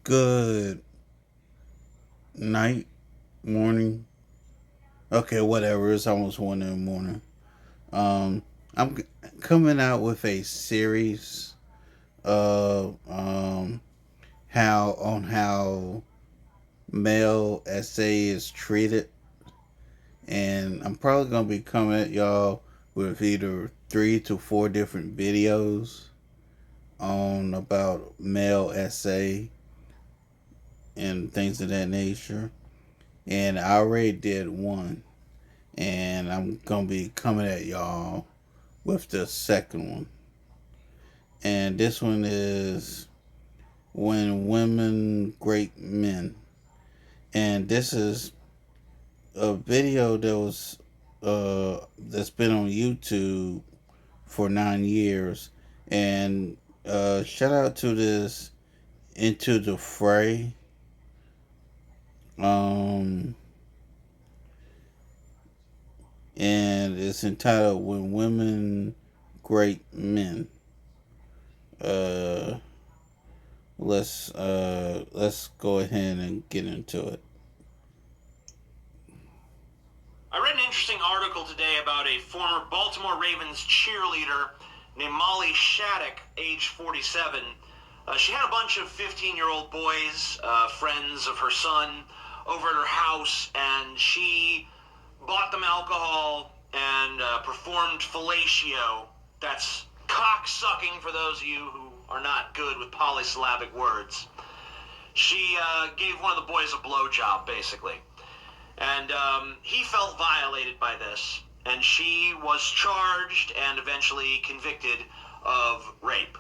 Good night, morning. Okay, whatever. It's almost 1 in the morning. Um, I'm coming out with a series of how male SA is treated, and I'm probably gonna be coming at y'all with either 3 to 4 different videos on about male SA and things of that nature. And I already did one, and I'm gonna be coming at y'all with the second one. And this one is when women great men. And this is a video that's been on YouTube for 9 years. And shout out to this Into the Fray. Um, and it's entitled When Women Great Men. Uh, let's go ahead and get into it. I read an interesting article today about a former Baltimore Ravens cheerleader named Molly Shattuck, age 47. She had a bunch of 15-year-old boys, friends of her son, over at her house, and she bought them alcohol and performed fellatio. That's cock-sucking for those of you who are not good with polysyllabic words. She gave one of the boys a blowjob, basically. And he felt violated by this, and she was charged and eventually convicted of rape.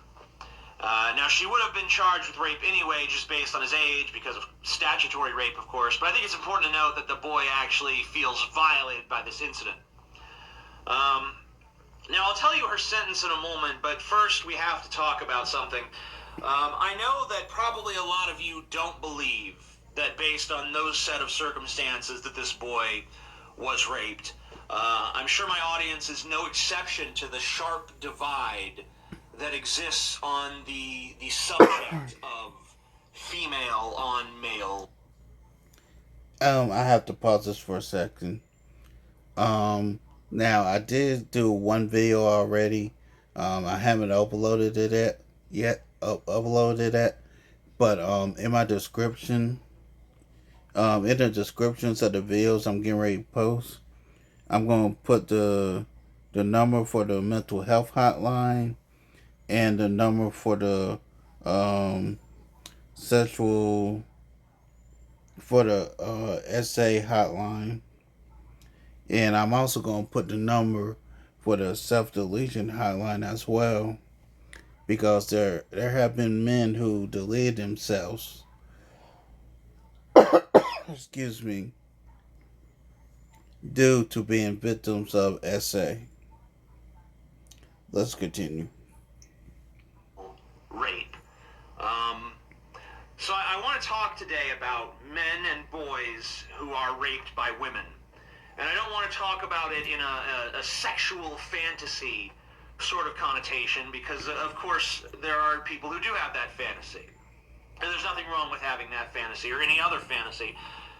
Now, she would have been charged with rape anyway, just based on his age, because of statutory rape, of course. But I think it's important to note that the boy actually feels violated by this incident. Now, I'll tell you her sentence in a moment, but first we have to talk about something. I know that probably a lot of you don't believe that based on those set of circumstances that this boy was raped. I'm sure my audience is no exception to the sharp divide that exists on the subject of female on male. I have to pause this for a second. Now I did do one video already. I haven't uploaded it yet. Uploaded it, but in my description, in the descriptions of the videos I'm getting ready to post, I'm gonna put the number for the mental health hotline and the number for the um sexual for the SA hotline. And I'm also going to put the number for the self deletion hotline as well, because there have been men who deleted themselves. Excuse me, due to being victims of SA. Let's continue. Rape. Um, so I want to talk today about men and boys who are raped by women. And I don't want to talk about it in a sexual fantasy sort of connotation, because, of course, there are people who do have that fantasy. And there's nothing wrong with having that fantasy or any other fantasy.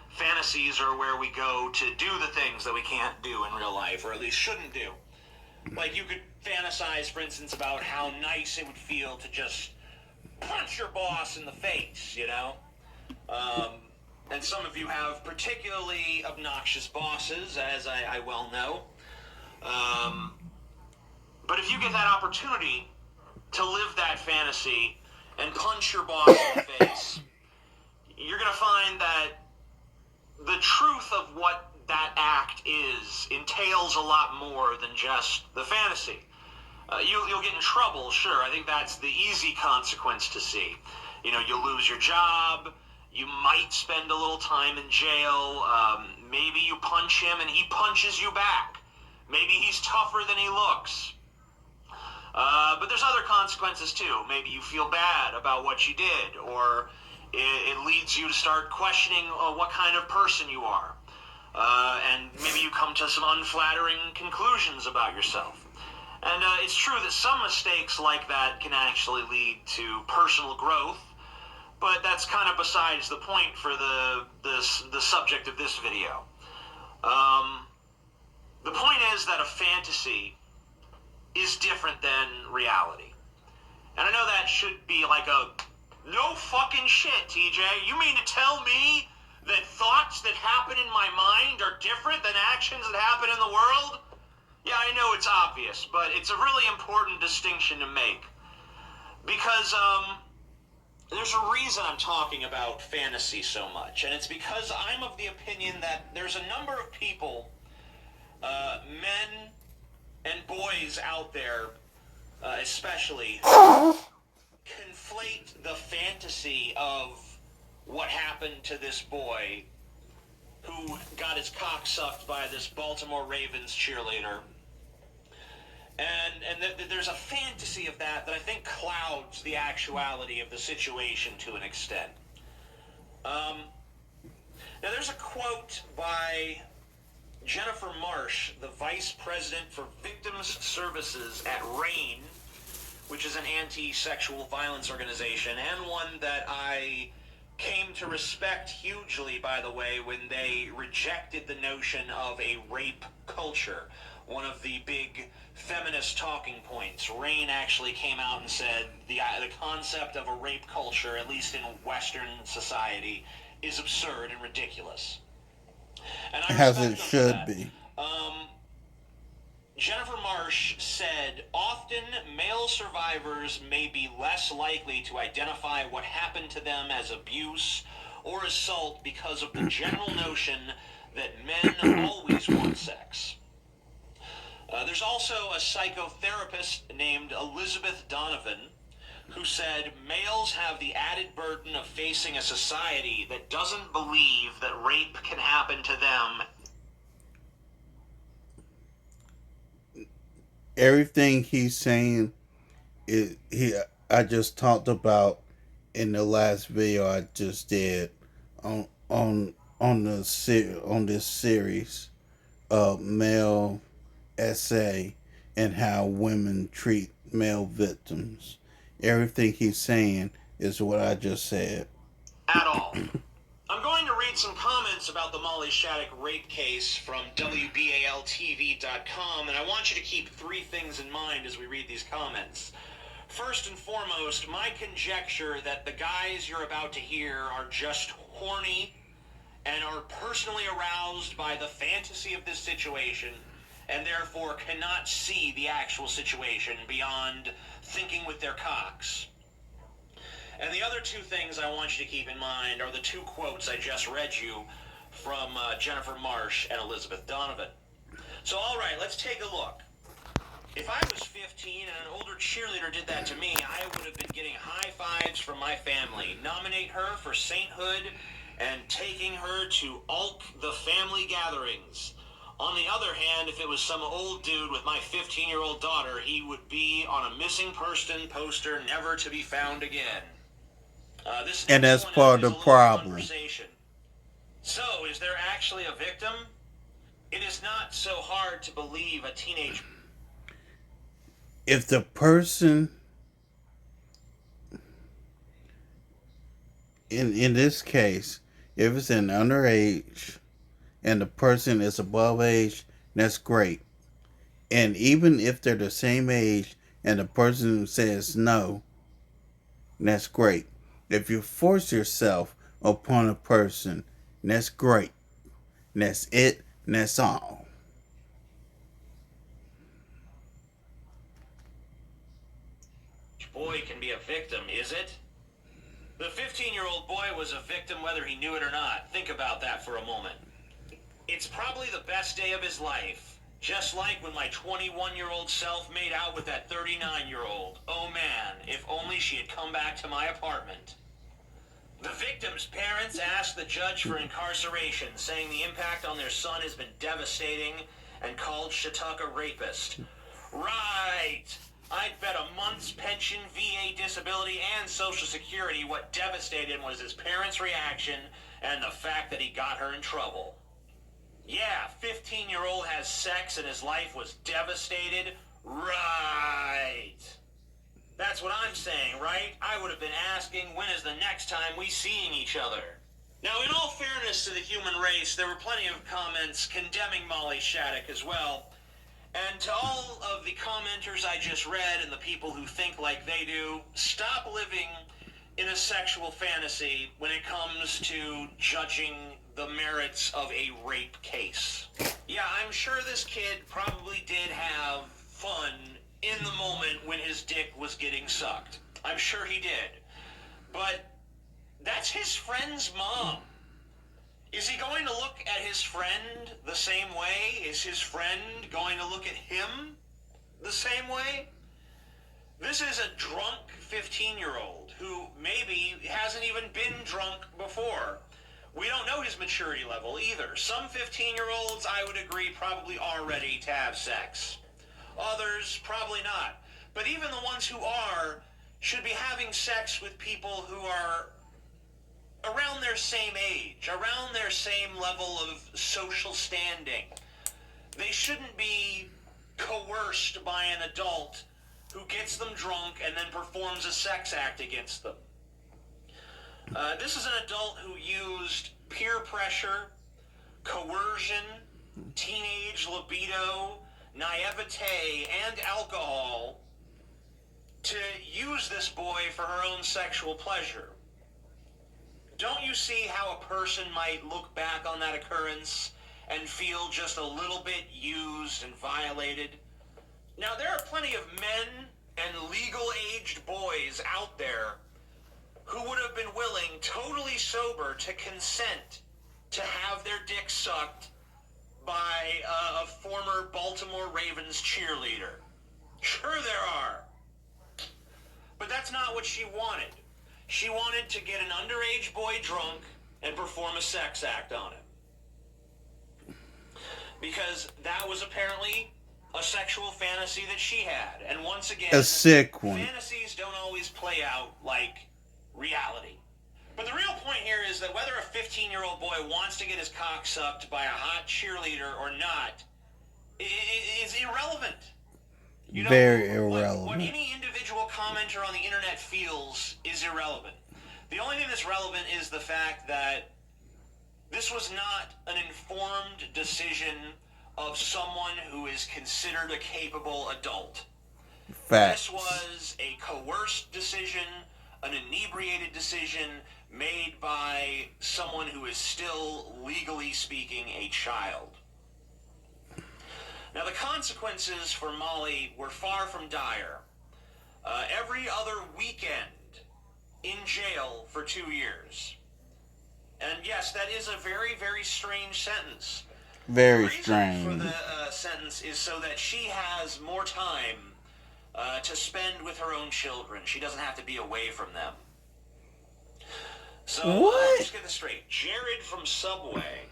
Fantasies are where we go to do the things that we can't do in real life, or at least shouldn't do. Like, you could fantasize, for instance, about how nice it would feel to just punch your boss in the face, you know? And some of you have particularly obnoxious bosses, as I well know. But if you get that opportunity to live that fantasy and punch your boss in the face, you're going to find that the truth of what that act is entails a lot more than just the fantasy. You'll get in trouble, sure. I think that's the easy consequence to see. You know, you'll lose your job. You might spend a little time in jail. Maybe you punch him and he punches you back. Maybe he's tougher than he looks. But there's other consequences too. Maybe you feel bad about what you did, or it leads you to start questioning what kind of person you are. And maybe you come to some unflattering conclusions about yourself. And it's true that some mistakes like that can actually lead to personal growth, but that's that's kind of besides the point for the subject of this video. Um, the point is that a fantasy is different than reality. And I know that should be like a no fucking shit, TJ. You mean to tell me that thoughts that happen in my mind are different than actions that happen in the world? Yeah, I know it's obvious, but it's a really important distinction to make. Because, there's a reason I'm talking about fantasy so much, and it's because I'm of the opinion that there's a number of people, men and boys out there, especially, conflate the fantasy of what happened to this boy who got his cock sucked by this Baltimore Ravens cheerleader. And there's a fantasy of that I think clouds the actuality of the situation to an extent. Now there's a quote by Jennifer Marsh, the Vice President for Victims Services at RAINN, which is an anti-sexual violence organization, and one that I came to respect hugely, by the way, when they rejected the notion of a rape culture, one of the big feminist talking points. RAINN actually came out and said the concept of a rape culture, at least in Western society, is absurd and ridiculous. And I As respect it them for should that. be. Jennifer Marsh said, often male survivors may be less likely to identify what happened to them as abuse or assault because of the general notion that men always want sex. There's also a psychotherapist named Elizabeth Donovan who said males have the added burden of facing a society that doesn't believe that rape can happen to them. Everything he's saying I just talked about in the last video I just did on this series of male essay and how women treat male victims. Everything he's saying is what I just said. At all. I'm going to read some comments about the Molly Shattuck rape case from WBALTV.com, and I want you to keep three things in mind as we read these comments. First and foremost, my conjecture that the guys you're about to hear are just horny and are personally aroused by the fantasy of this situation and therefore cannot see the actual situation beyond thinking with their cocks. And the other two things I want you to keep in mind are the two quotes I just read you from Jennifer Marsh and Elizabeth Donovan. So, all right, let's take a look. If I was 15 and an older cheerleader did that to me, I would have been getting high fives from my family, nominate her for sainthood, and taking her to the family gatherings. On the other hand, if it was some old dude with my 15-year-old daughter, he would be on a missing person poster, never to be found again. And that's part of the problem. So, is there actually a victim? It is not so hard to believe a teenage... If the person, in this case, if it's an underage and the person is above age, that's great. And even if they're the same age and the person says no, that's great. If you force yourself upon a person, that's great. That's it, and that's all. Boy can be a victim, is it? The 15-year-old boy was a victim whether he knew it or not. Think about that for a moment. It's probably the best day of his life. Just like when my 21-year-old self made out with that 39-year-old. Oh man, if only she had come back to my apartment. The victim's parents asked the judge for incarceration, saying the impact on their son has been devastating, and called Shattuck a rapist. Right! I'd bet a month's pension, VA disability, and Social Security what devastated him was his parents' reaction and the fact that he got her in trouble. Yeah, 15-year-old has sex and his life was devastated. Right! That's what I'm saying, right? I would have been asking, when is the next time we seeing each other? Now, in all fairness to the human race, there were plenty of comments condemning Molly Shattuck as well. And to all of the commenters I just read and the people who think like they do, stop living in a sexual fantasy when it comes to judging the merits of a rape case. Yeah, I'm sure this kid probably did have fun in the moment when his dick was getting sucked. I'm sure he did. But that's his friend's mom. Is he going to look at his friend the same way? Is his friend going to look at him the same way? This is a drunk 15-year-old who maybe hasn't even been drunk before. We don't know his maturity level either. Some 15-year-olds, I would agree, probably are ready to have sex. Others, probably not. But even the ones who are should be having sex with people who are around their same age, around their same level of social standing. They shouldn't be coerced by an adult who gets them drunk and then performs a sex act against them. This is an adult who used peer pressure, coercion, teenage libido, naivete, and alcohol to use this boy for her own sexual pleasure. Don't you see how a person might look back on that occurrence and feel just a little bit used and violated? Now, there are plenty of men and legal-aged boys out there who would have been willing, totally sober, to consent to have their dick sucked by a former Baltimore Ravens cheerleader. Sure there are. But that's not what she wanted. She wanted to get an underage boy drunk and perform a sex act on him. Because that was apparently a sexual fantasy that she had. And once again, a sick one. Fantasies don't always play out like reality. But the real point here is that whether a 15-year-old boy wants to get his cock sucked by a hot cheerleader or not is irrelevant. You know, very irrelevant. What any individual commenter on the internet feels is irrelevant. The only thing that's relevant is the fact that this was not an informed decision of someone who is considered a capable adult. Facts. This was a coerced decision, an inebriated decision made by someone who is still, legally speaking, a child. Now, the consequences for Molly were far from dire. Every other weekend in jail for 2 years. And yes, that is a very, very strange sentence. Very the reason strange. For the sentence is so that she has more time to spend with her own children. She doesn't have to be away from them. So, let's get this straight. Jared from Subway.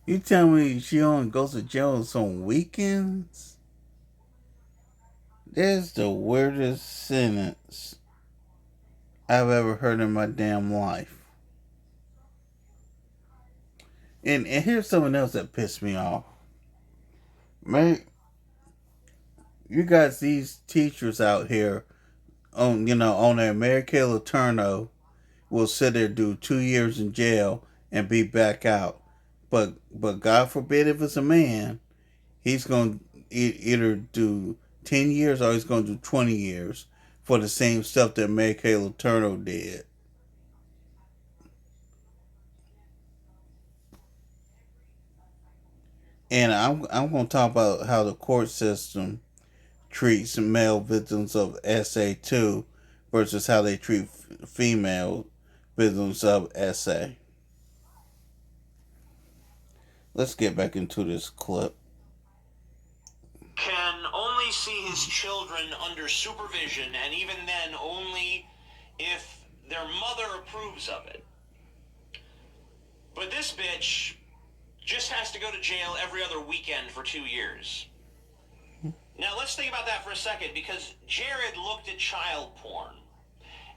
You tell me she only goes to jail on weekends? That's the weirdest sentence I've ever heard in my damn life. And here's something else that pissed me off. Right? You got these teachers out here on their Mary-Kay Letourneau will sit there, do 2 years in jail and be back out. But God forbid if it's a man, he's going to either do 10 years or he's going to do 20 years for the same stuff that Mary-Kay Letourneau did. And I'm going to talk about how the court system treats male victims of SA2 versus how they treat female victims of SA. Let's get back into this clip. Can only see his children under supervision, and even then only if their mother approves of it. But this bitch just has to go to jail every other weekend for 2 years. Now let's think about that for a second, because Jared looked at child porn,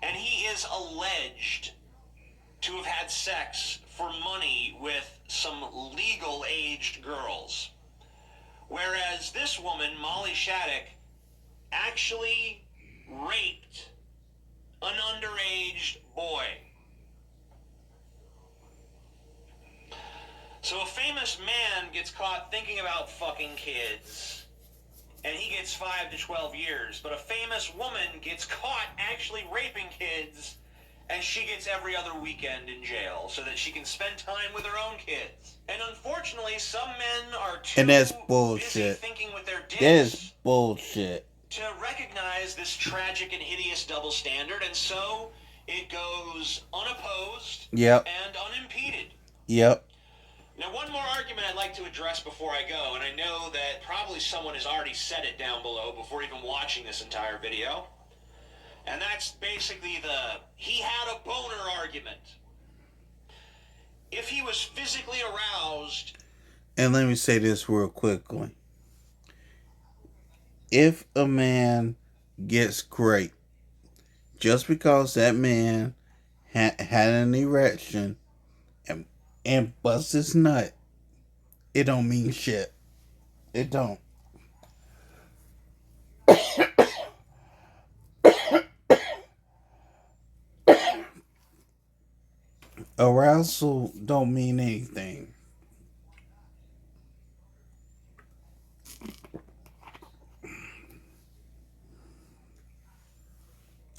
and he is alleged to have had sex for money with some legal-aged girls. Whereas this woman, Molly Shattuck, actually raped an underage boy. So a famous man gets caught thinking about fucking kids, and he gets 5 to 12 years. But a famous woman gets caught actually raping kids, and she gets every other weekend in jail so that she can spend time with her own kids. And unfortunately, some men are too And that's busy bullshit. thinking with their dicks That is bullshit. to recognize this tragic and hideous double standard, and so it goes unopposed Yep. and unimpeded. Yep. Now, one more argument I'd like to address before I go, and I know that probably someone has already said it down below before even watching this entire video, and that's basically the he had a boner argument. If he was physically aroused... And let me say this real quickly. If a man gets raped, just because that man had an erection and busts his nut, it don't mean shit. It don't. Arousal don't mean anything.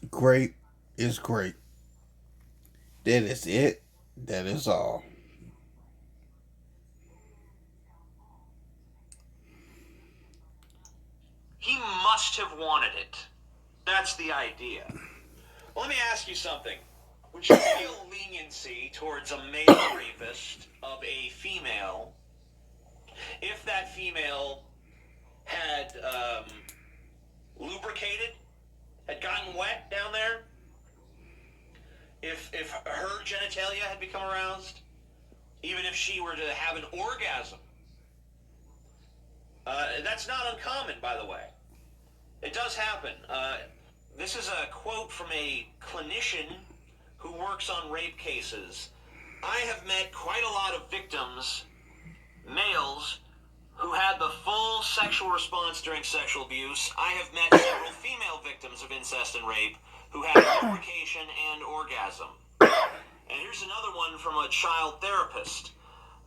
Great is great. That is it. That is all. He must have wanted it. That's the idea. Well, let me ask you something. Would you feel leniency towards a male rapist of a female if that female had lubricated, had gotten wet down there? If her genitalia had become aroused? Even if she were to have an orgasm? That's not uncommon, by the way. It does happen. This is a quote from a clinician who works on rape cases. I have met quite a lot of victims, males, who had the full sexual response during sexual abuse. I have met several female victims of incest and rape who had lubrication and orgasm. And here's another one from a child therapist.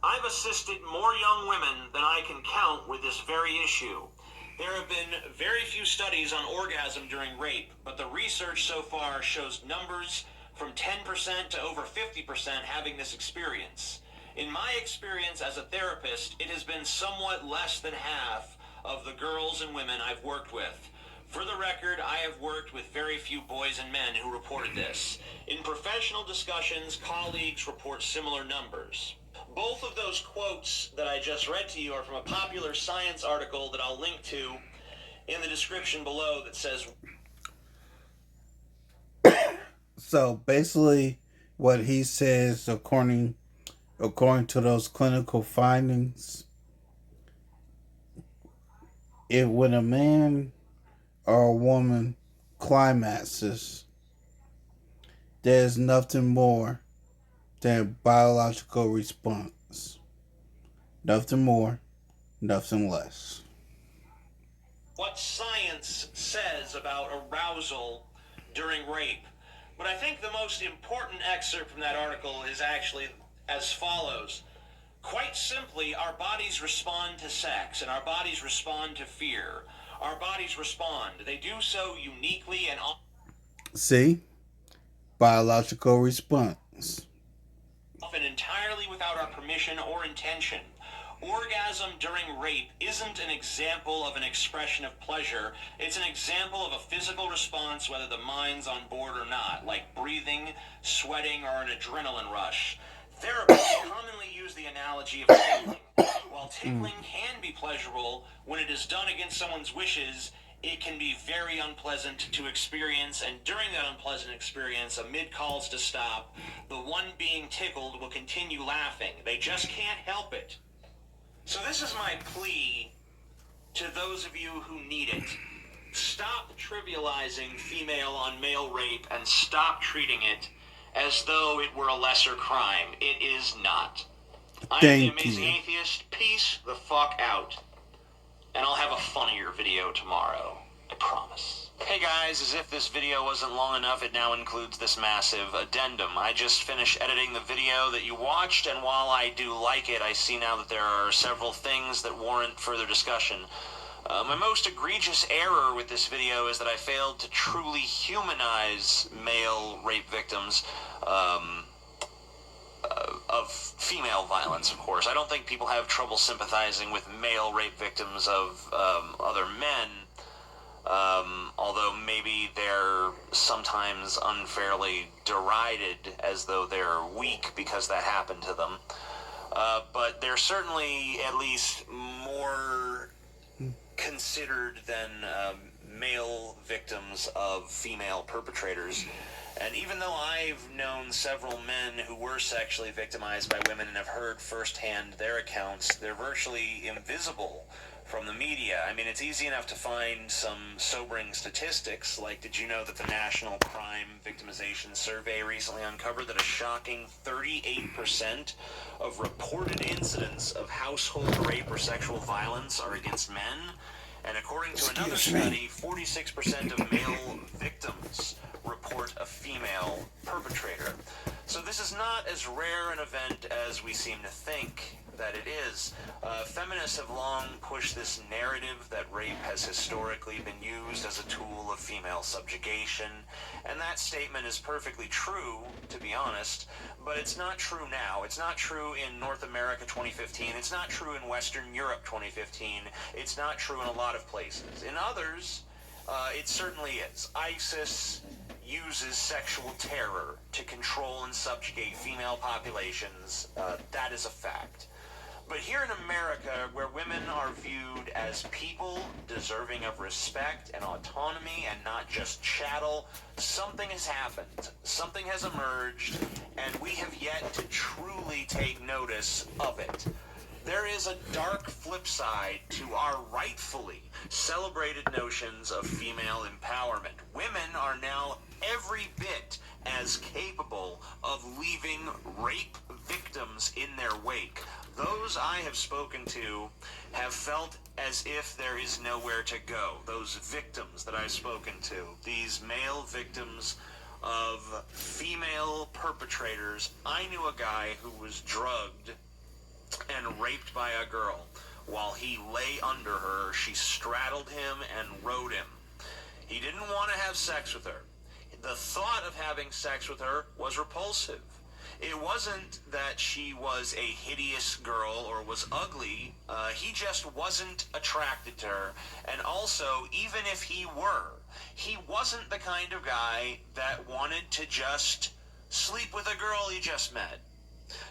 I've assisted more young women than I can count with this very issue. There have been very few studies on orgasm during rape, but the research so far shows numbers from 10% to over 50% having this experience. In my experience as a therapist, it has been somewhat less than half of the girls and women I've worked with. For the record, I have worked with very few boys and men who reported this. In professional discussions, colleagues report similar numbers. Both of those quotes that I just read to you are from a popular science article that I'll link to in the description below that says... So basically, what he says, according to those clinical findings, if when a man or a woman climaxes, there's nothing more than biological response. Nothing more, nothing less. What science says about arousal during rape. But I think the most important excerpt from that article is actually as follows. Quite simply, our bodies respond to sex, and our bodies respond to fear. Our bodies respond. They do so uniquely and... See? Biological response. Often entirely without our permission or intention. Orgasm during rape isn't an example of an expression of pleasure. It's an example of a physical response, whether the mind's on board or not, like breathing, sweating, or an adrenaline rush. Therapists commonly use the analogy of tickling. While tickling can be pleasurable, when it is done against someone's wishes, it can be very unpleasant to experience, and during that unpleasant experience, amid calls to stop, the one being tickled will continue laughing. They just can't help it. So this is my plea to those of you who need it. Stop trivializing female on male rape and stop treating it as though it were a lesser crime. It is not. I am the Amazing Atheist. Peace the fuck out. And I'll have a funnier video tomorrow. I promise. Hey guys, as if this video wasn't long enough, it now includes this massive addendum. I just finished editing the video that you watched, and while I do like it, I see now that there are several things that warrant further discussion. My most egregious error with this video is that I failed to truly humanize male rape victims, of female violence, of course. I don't think people have trouble sympathizing with male rape victims of other men, although maybe they're sometimes unfairly derided as though they're weak because that happened to them. But they're certainly at least more considered than male victims of female perpetrators. And even though I've known several men who were sexually victimized by women and have heard firsthand their accounts, they're virtually invisible from the media. I mean, it's easy enough to find some sobering statistics, like did you know that the National Crime Victimization Survey recently uncovered that a shocking 38% of reported incidents of household rape or sexual violence are against men? And according to another study, 46% of male victims report a female perpetrator. So this is not as rare an event as we seem to think that it is. Feminists have long pushed this narrative that rape has historically been used as a tool of female subjugation, and that statement is perfectly true, to be honest, but it's not true now. It's not true in North America 2015. It's not true in Western Europe 2015. It's not true in a lot of places. In others, it certainly is. ISIS uses sexual terror to control and subjugate female populations. That is a fact. But here in America, where women are viewed as people deserving of respect and autonomy and not just chattel, something has happened. Something has emerged, and we have yet to truly take notice of it. There is a dark flip side to our rightfully celebrated notions of female empowerment. Women are now every bit as capable of leaving rape victims in their wake. Those I have spoken to have felt as if there is nowhere to go. Those victims that I've spoken to, these male victims of female perpetrators. I knew a guy who was drugged and raped by a girl. While he lay under her, she straddled him and rode him. He didn't want to have sex with her. The thought of having sex with her was repulsive. It wasn't that she was a hideous girl or was ugly. He just wasn't attracted to her. And also, even if he were, he wasn't the kind of guy that wanted to just sleep with a girl he just met.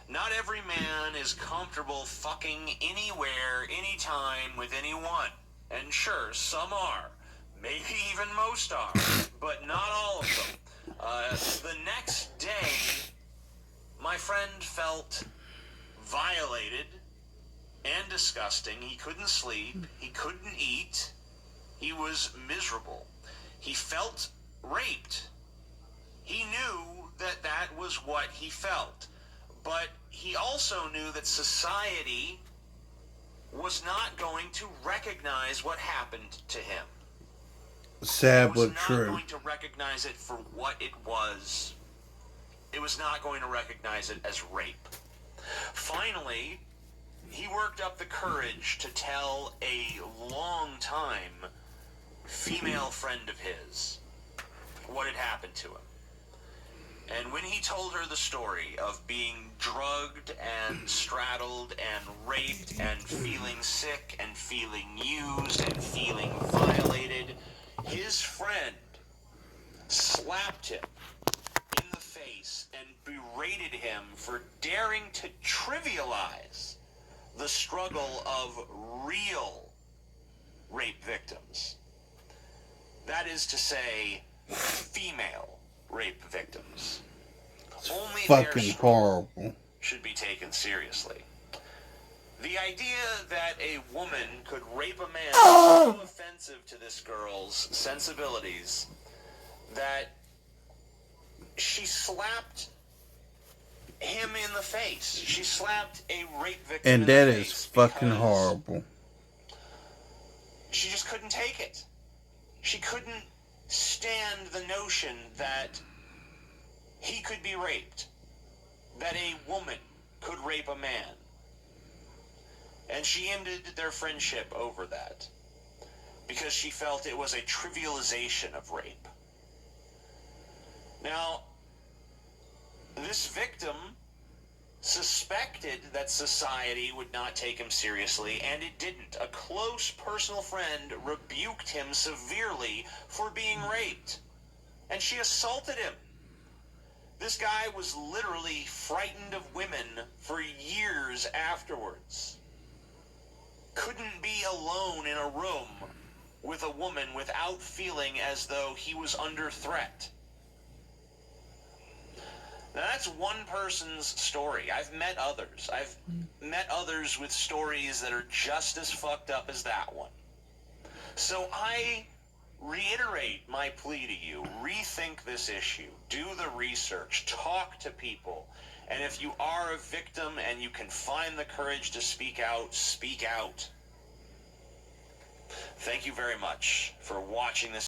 Not every man is comfortable fucking anywhere, anytime, with anyone. And sure, some are. Maybe even most are. But not all of them. The next day, my friend felt violated and disgusting. He couldn't sleep. He couldn't eat. He was miserable. He felt raped. He knew that that was what he felt. But he also knew that society was not going to recognize what happened to him. Sad but It was not true. going to recognize it for what it was. It was not going to recognize it as rape. Finally, he worked up the courage to tell a long-time female friend of his what had happened to him. And when he told her the story of being drugged and straddled and raped and feeling sick and feeling used and feeling violated, his friend slapped him in the face and berated him for daring to trivialize the struggle of real rape victims. That is to say, female rape victims. Only their Fucking struggle horrible. should be taken seriously. The idea that a woman could rape a man was so offensive to this girl's sensibilities that she slapped him in the face. She slapped a rape victim And in that the is face fucking because horrible. she just couldn't take it. She couldn't stand the notion that he could be raped, that a woman could rape a man. And she ended their friendship over that because she felt it was a trivialization of rape. Now, this victim suspected that society would not take him seriously, and it didn't. A close personal friend rebuked him severely for being raped, and she assaulted him. This guy was literally frightened of women for years afterwards. Couldn't be alone in a room with a woman without feeling as though he was under threat. Now, that's one person's story. I've met others. I've met others with stories that are just as fucked up as that one. So I reiterate my plea to you. Rethink this issue. Do the research. Talk to people. And if you are a victim and you can find the courage to speak out, speak out. Thank you very much for watching this